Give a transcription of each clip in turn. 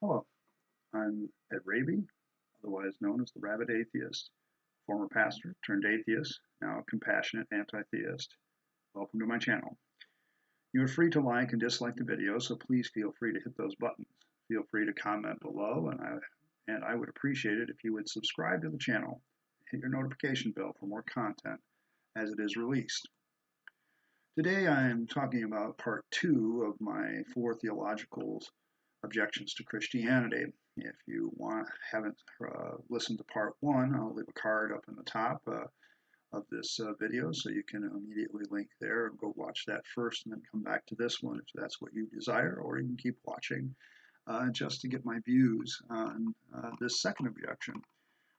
Hello, I'm Ed Raby, otherwise known as the Rabid Atheist, former pastor turned atheist, now a compassionate anti-theist. Welcome to my channel. You are free to like and dislike the video, so please feel free to hit those buttons. Feel free to comment below, and I would appreciate it if you would subscribe to the channel, hit your notification bell for more content as it is released. Today I am talking about part 2 of my 4 theological objections to Christianity. If you haven't listened to part 1, I'll leave a card up in the top of this video so you can immediately link there and go watch that first and then come back to this one if that's what you desire, or you can keep watching just to get my views on this second objection,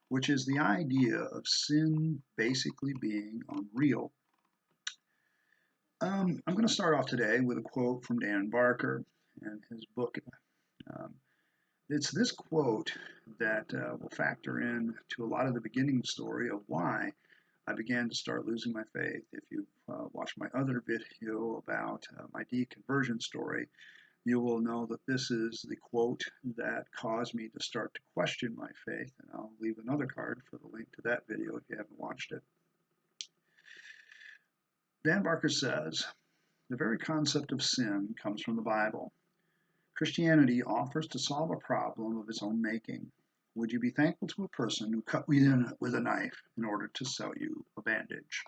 which is the idea of sin basically being unreal. I'm going to start off today with a quote from Dan Barker and his book. It's this quote that will factor in to a lot of the beginning story of why I began to start losing my faith. If you've watched my other video about my deconversion story, you will know that this is the quote that caused me to start to question my faith, and I'll leave another card for the link to that video if you haven't watched it. Dan Barker says, the very concept of sin comes from the Bible. Christianity offers to solve a problem of its own making. Would you be thankful to a person who cut you with a knife in order to sell you a bandage?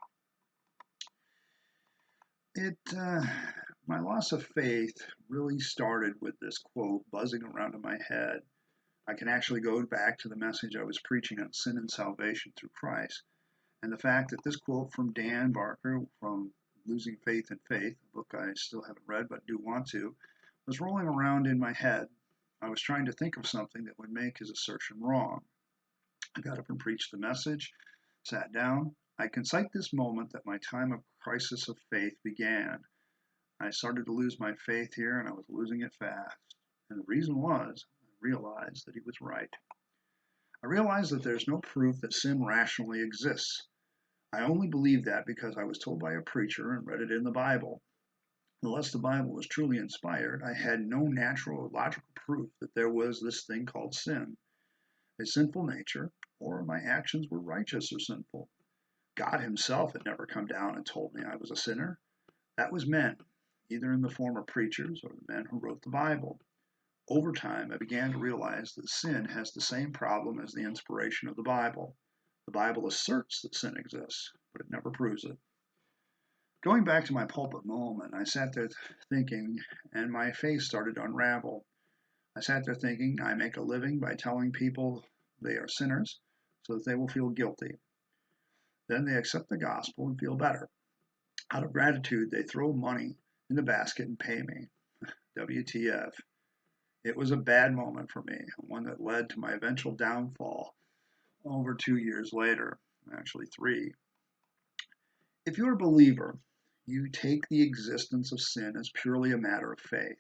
My loss of faith really started with this quote buzzing around in my head. I can actually go back to the message I was preaching on sin and salvation through Christ. And the fact that this quote from Dan Barker from Losing Faith in Faith, a book I still haven't read but do want to, was rolling around in my head. I was trying to think of something that would make his assertion wrong. I got up and preached the message, sat down. I can cite this moment that my time of crisis of faith began. I started to lose my faith here, and I was losing it fast. And the reason was, I realized that he was right. I realized that there's no proof that sin rationally exists. I only believed that because I was told by a preacher and read it in the Bible. Unless the Bible was truly inspired, I had no natural or logical proof that there was this thing called sin, a sinful nature, or my actions were righteous or sinful. God himself had never come down and told me I was a sinner. That was men, either in the form of preachers or the men who wrote the Bible. Over time, I began to realize that sin has the same problem as the inspiration of the Bible. The Bible asserts that sin exists, but it never proves it. Going back to my pulpit moment, I sat there thinking, and my face started to unravel. I sat there thinking, I make a living by telling people they are sinners so that they will feel guilty. Then they accept the gospel and feel better. Out of gratitude, they throw money in the basket and pay me. WTF. It was a bad moment for me, one that led to my eventual downfall over 2 years later, actually 3. If you're a believer, you take the existence of sin as purely a matter of faith.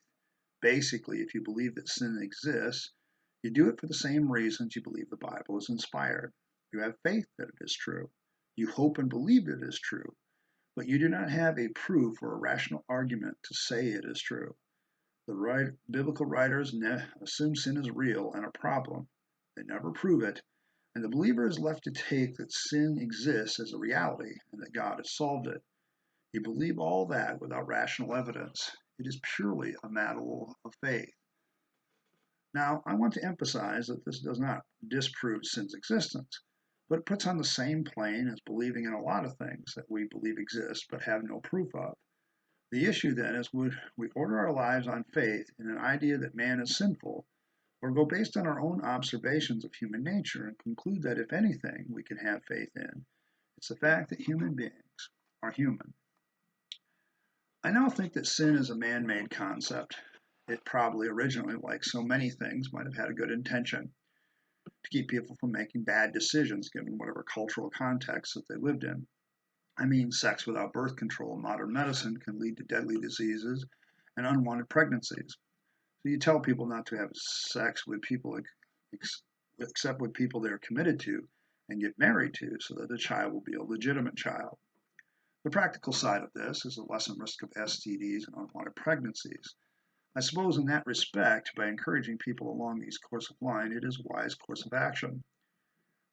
Basically, if you believe that sin exists, you do it for the same reasons you believe the Bible is inspired. You have faith that it is true. You hope and believe it is true, but you do not have a proof or a rational argument to say it is true. The biblical writers assume sin is real and a problem. They never prove it, and the believer is left to take that sin exists as a reality and that God has solved it. You believe all that without rational evidence. It is purely a matter of faith. Now, I want to emphasize that this does not disprove sin's existence, but it puts on the same plane as believing in a lot of things that we believe exist but have no proof of. The issue then is would we order our lives on faith in an idea that man is sinful, or go based on our own observations of human nature and conclude that if anything we can have faith in, it's the fact that human beings are human. I now think that sin is a man-made concept. It probably originally, like so many things, might have had a good intention to keep people from making bad decisions given whatever cultural context that they lived in. I mean, sex without birth control in modern medicine can lead to deadly diseases and unwanted pregnancies. So you tell people not to have sex with people except with people they're committed to and get married to so that the child will be a legitimate child. The practical side of this is the lessened risk of STDs and unwanted pregnancies. I suppose in that respect, by encouraging people along these course of line, it is a wise course of action.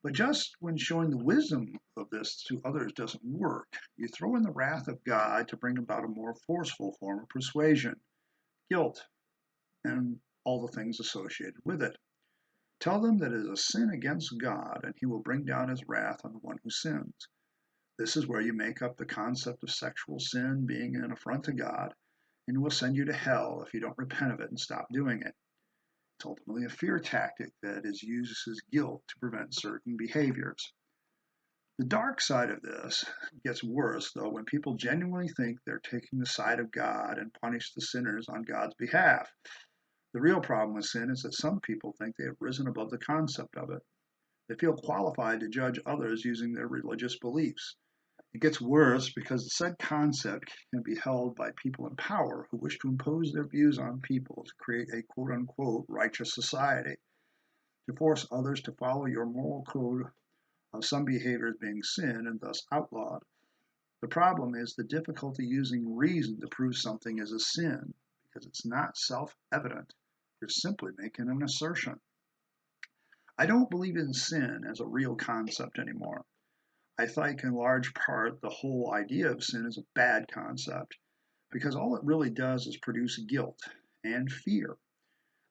But just when showing the wisdom of this to others doesn't work, you throw in the wrath of God to bring about a more forceful form of persuasion, guilt, and all the things associated with it. Tell them that it is a sin against God, and he will bring down his wrath on the one who sins. This is where you make up the concept of sexual sin being an affront to God, and will send you to hell if you don't repent of it and stop doing it. It's ultimately a fear tactic that is used as guilt to prevent certain behaviors. The dark side of this gets worse, though, when people genuinely think they're taking the side of God and punish the sinners on God's behalf. The real problem with sin is that some people think they have risen above the concept of it. They feel qualified to judge others using their religious beliefs. It gets worse because the said concept can be held by people in power who wish to impose their views on people to create a quote-unquote righteous society, to force others to follow your moral code of some behaviors being sin and thus outlawed. The problem is the difficulty using reason to prove something is a sin because it's not self-evident. You're simply making an assertion. I don't believe in sin as a real concept anymore. I think in large part the whole idea of sin is a bad concept because all it really does is produce guilt and fear.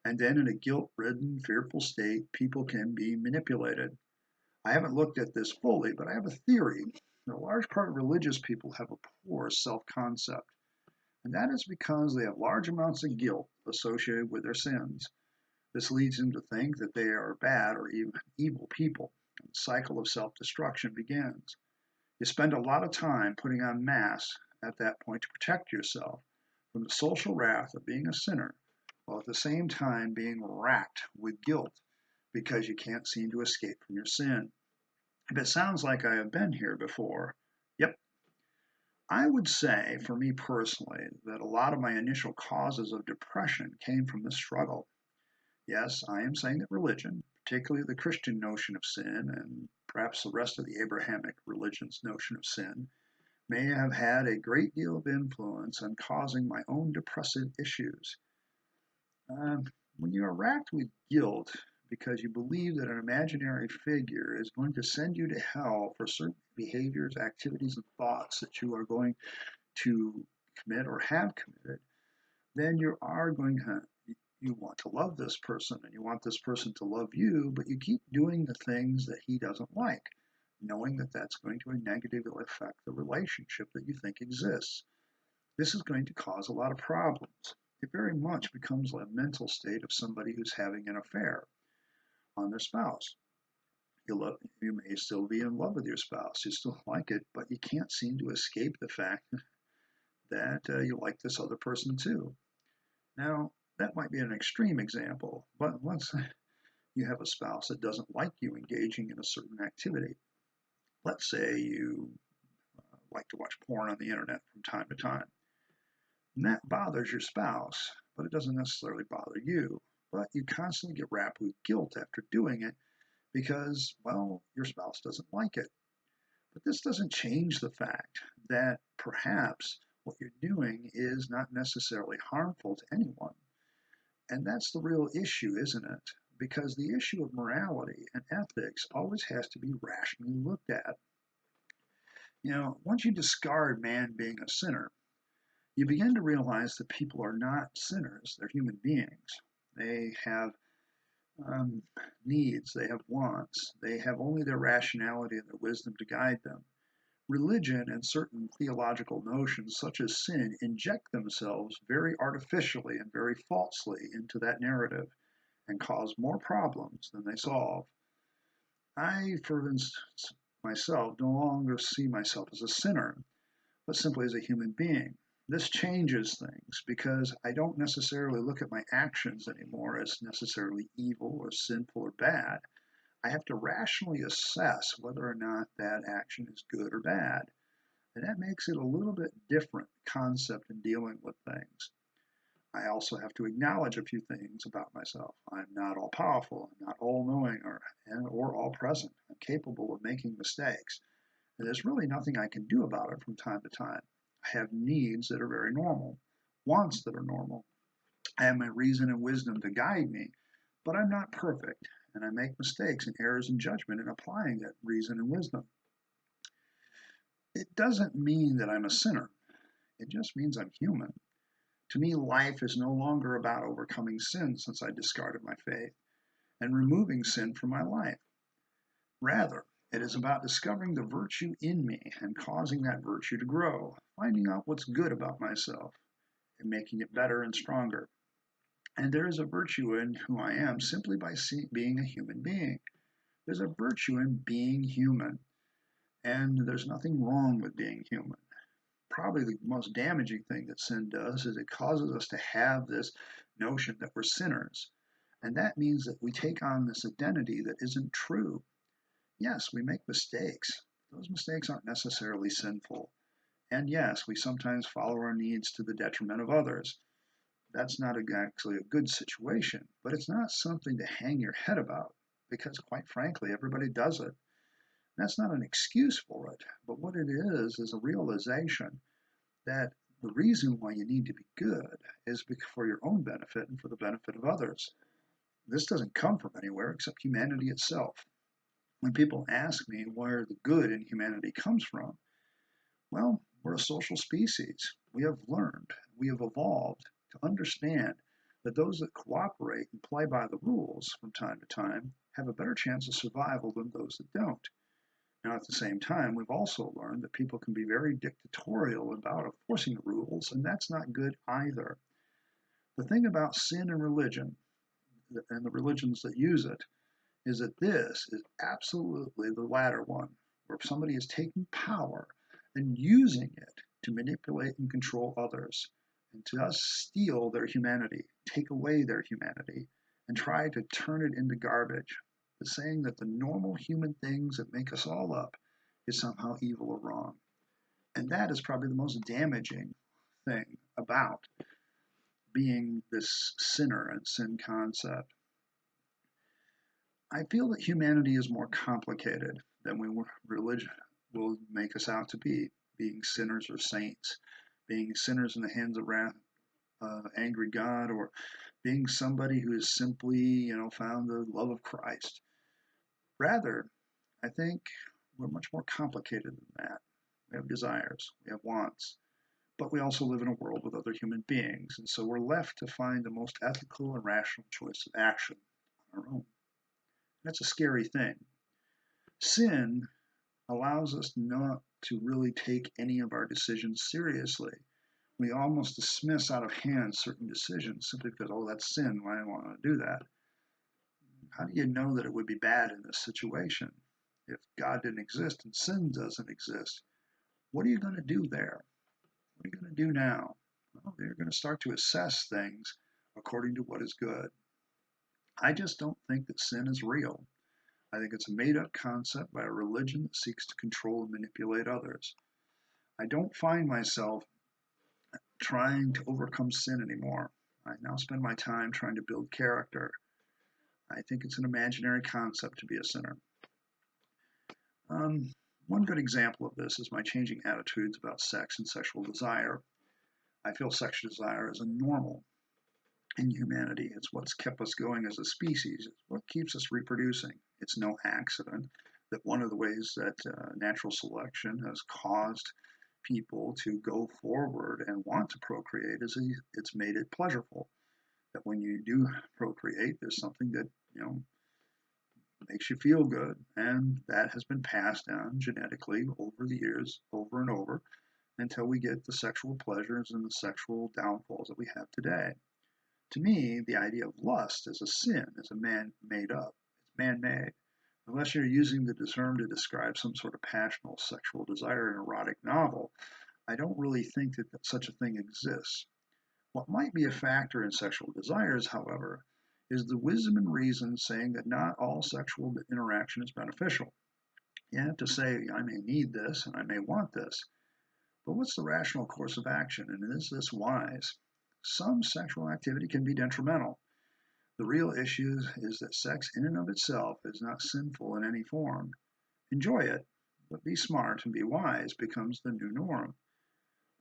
And then in a guilt-ridden, fearful state, people can be manipulated. I haven't looked at this fully, but I have a theory that a large part of religious people have a poor self-concept. And that is because they have large amounts of guilt associated with their sins. This leads them to think that they are bad or even evil people. And the cycle of self-destruction begins. You spend a lot of time putting on masks at that point to protect yourself from the social wrath of being a sinner, while at the same time being racked with guilt because you can't seem to escape from your sin. If it sounds like I have been here before, yep. I would say, for me personally, that a lot of my initial causes of depression came from this struggle. Yes, I am saying that religion, particularly the Christian notion of sin, and perhaps the rest of the Abrahamic religion's notion of sin, may have had a great deal of influence on causing my own depressive issues. When you are racked with guilt because you believe that an imaginary figure is going to send you to hell for certain behaviors, activities, and thoughts that you are going to commit or have committed, then you are going to you want to love this person and you want this person to love you, but you keep doing the things that he doesn't like, knowing that that's going to negatively affect the relationship that you think exists. This is going to cause a lot of problems. It very much becomes a mental state of somebody who's having an affair on their spouse. You may still be in love with your spouse, you still like it, but you can't seem to escape the fact that you like this other person too. Now, that might be an extreme example, but once you have a spouse that doesn't like you engaging in a certain activity, let's say you like to watch porn on the internet from time to time, and that bothers your spouse, but it doesn't necessarily bother you. But you constantly get wrapped with guilt after doing it because, well, your spouse doesn't like it. But this doesn't change the fact that perhaps what you're doing is not necessarily harmful to anyone. And that's the real issue, isn't it? Because the issue of morality and ethics always has to be rationally looked at. Once you discard man being a sinner, you begin to realize that people are not sinners, they're human beings. They have needs, they have wants, they have only their rationality and their wisdom to guide them. Religion and certain theological notions, such as sin, inject themselves very artificially and very falsely into that narrative and cause more problems than they solve. I, for instance, myself, no longer see myself as a sinner, but simply as a human being. This changes things because I don't necessarily look at my actions anymore as necessarily evil or sinful or bad. I have to rationally assess whether or not that action is good or bad. And that makes it a little bit different concept in dealing with things. I also have to acknowledge a few things about myself. I'm not all powerful, I'm not all knowing or all present. I'm capable of making mistakes. And there's really nothing I can do about it from time to time. I have needs that are very normal, wants that are normal. I have my reason and wisdom to guide me, but I'm not perfect, and I make mistakes and errors in judgment in applying that reason and wisdom. It doesn't mean that I'm a sinner. It just means I'm human. To me, life is no longer about overcoming sin since I discarded my faith and removing sin from my life. Rather, it is about discovering the virtue in me and causing that virtue to grow, finding out what's good about myself and making it better and stronger. And there is a virtue in who I am simply by being a human being. There's a virtue in being human, and there's nothing wrong with being human. Probably the most damaging thing that sin does is it causes us to have this notion that we're sinners. And that means that we take on this identity that isn't true. Yes, we make mistakes. Those mistakes aren't necessarily sinful. And yes, we sometimes follow our needs to the detriment of others. That's not actually a good situation, but it's not something to hang your head about because, quite frankly, everybody does it. That's not an excuse for it, but what it is a realization that the reason why you need to be good is for your own benefit and for the benefit of others. This doesn't come from anywhere except humanity itself. When people ask me where the good in humanity comes from, well, we're a social species. We have learned, we have evolved to understand that those that cooperate and play by the rules from time to time have a better chance of survival than those that don't. Now, at the same time, we've also learned that people can be very dictatorial about enforcing the rules, and that's not good either. The thing about sin and religion, and the religions that use it, is that this is absolutely the latter one, where somebody is taking power and using it to manipulate and control others, and to thus steal their humanity, take away their humanity, and try to turn it into garbage. The saying that the normal human things that make us all up is somehow evil or wrong. And that is probably the most damaging thing about being this sinner and sin concept. I feel that humanity is more complicated than religion will make us out to be, being sinners or saints, being sinners in the hands of wrath, angry God, or being somebody who has simply, found the love of Christ. Rather, I think we're much more complicated than that. We have desires, we have wants, but we also live in a world with other human beings, and so we're left to find the most ethical and rational choice of action on our own. That's a scary thing. Sin allows us not to really take any of our decisions seriously. We almost dismiss out of hand certain decisions simply because, oh, that's sin, why do I want to do that? How do you know that it would be bad in this situation? If God didn't exist and sin doesn't exist, what are you going to do there? What are you going to do now? Well, you're going to start to assess things according to what is good. I just don't think that sin is real. I think it's a made-up concept by a religion that seeks to control and manipulate others. I don't find myself trying to overcome sin anymore. I now spend my time trying to build character. I think it's an imaginary concept to be a sinner. One good example of this is my changing attitudes about sex and sexual desire. I feel sexual desire is a normal in humanity. It's what's kept us going as a species. It's what keeps us reproducing. It's no accident that one of the ways that natural selection has caused people to go forward and want to procreate is it's made it pleasurable. That when you do procreate, there's something that, makes you feel good, and that has been passed down genetically over the years, over and over, until we get the sexual pleasures and the sexual downfalls that we have today. To me, the idea of lust as a sin is a man-made up. It's man-made. Unless you're using the term to describe some sort of passional sexual desire in an erotic novel, I don't really think that such a thing exists. What might be a factor in sexual desires, however, is the wisdom and reason saying that not all sexual interaction is beneficial. You have to say, I may need this and I may want this, but what's the rational course of action, and is this wise? Some sexual activity can be detrimental. The real issue is that sex in and of itself is not sinful in any form. Enjoy it, but be smart and be wise becomes the new norm.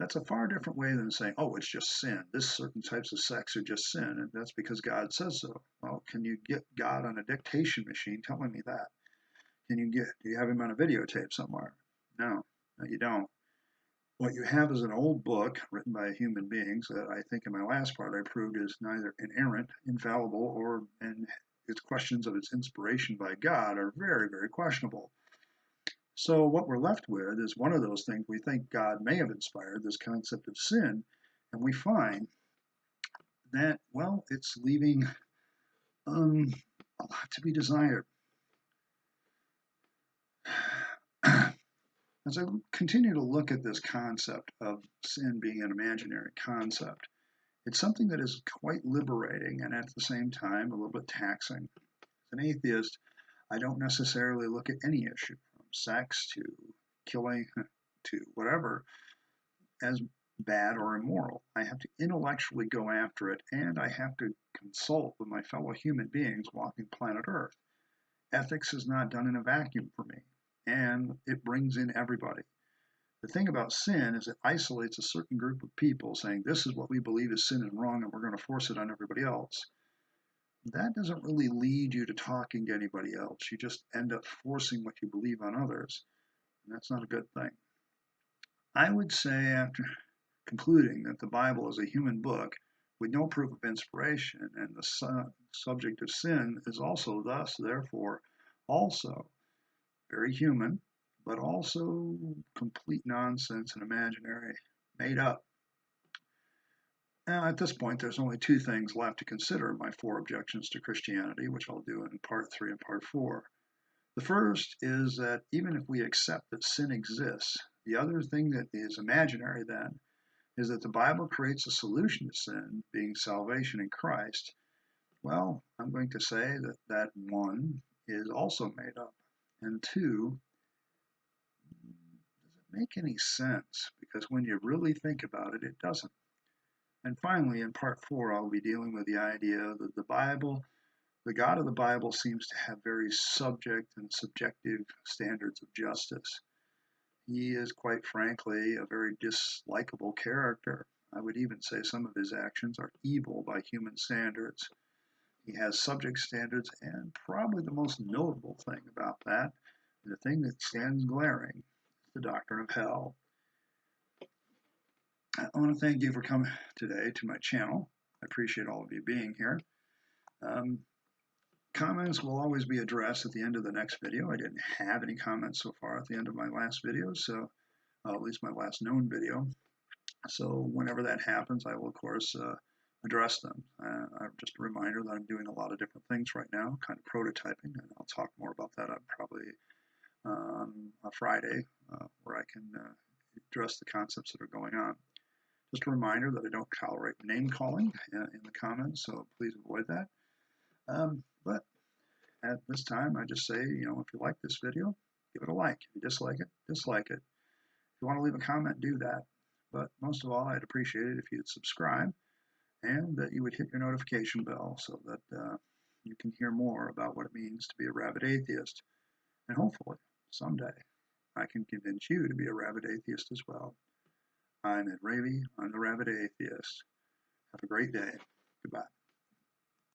That's a far different way than saying, oh, it's just sin. This certain types of sex are just sin, and that's because God says so. Well, can you get God on a dictation machine telling me that? Do you have him on a videotape somewhere? No, no, you don't. What you have is an old book written by human beings that I think in my last part I proved is neither inerrant, infallible, and its questions of its inspiration by God are very, very questionable. So what we're left with is one of those things we think God may have inspired, this concept of sin, and we find that, well, it's leaving a lot to be desired. As I continue to look at this concept of sin being an imaginary concept, it's something that is quite liberating and at the same time a little bit taxing. As an atheist, I don't necessarily look at any issue, from sex to killing to whatever, as bad or immoral. I have to intellectually go after it, and I have to consult with my fellow human beings walking planet Earth. Ethics is not done in a vacuum for me, and it brings in everybody. The thing about sin is it isolates a certain group of people saying, this is what we believe is sin and wrong, and we're going to force it on everybody else. That doesn't really lead you to talking to anybody else. You just end up forcing what you believe on others, and that's not a good thing. I would say, after concluding that the Bible is a human book with no proof of inspiration, and the subject of sin is also thus, therefore, also very human, but also complete nonsense and imaginary, made up. Now, at this point, there's only two things left to consider in my 4 objections to Christianity, which I'll do in part 3 and part 4. The first is that even if we accept that sin exists, the other thing that is imaginary then is that the Bible creates a solution to sin, being salvation in Christ. Well, I'm going to say that that one is also made up. And two, does it make any sense? Because when you really think about it, it doesn't. And finally, in part 4, I'll be dealing with the idea that the Bible, the God of the Bible, seems to have very subject and subjective standards of justice. He is, quite frankly, a very dislikable character. I would even say some of his actions are evil by human standards. He has subject standards, and probably the most notable thing about that, the thing that stands glaring, is the doctrine of hell. I want to thank you for coming today to my channel. I appreciate all of you being here. Comments will always be addressed at the end of the next video. I didn't have any comments so far at the end of my last video, so at least my last known video. So whenever that happens, I will, of course, address them. Just a reminder that I'm doing a lot of different things right now, kind of prototyping, and I'll talk more about that on probably a Friday, where I can address the concepts that are going on. Just a reminder that I don't tolerate name calling in the comments, so please avoid that. But at this time, I just say, if you like this video, give it a like. If you dislike it, dislike it. If you want to leave a comment, do that. But most of all, I'd appreciate it if you'd subscribe and that you would hit your notification bell so that you can hear more about what it means to be a rabid atheist. And hopefully, someday, I can convince you to be a rabid atheist as well. I'm Ed Ravy. I'm the Rabid Atheist. Have a great day. Goodbye.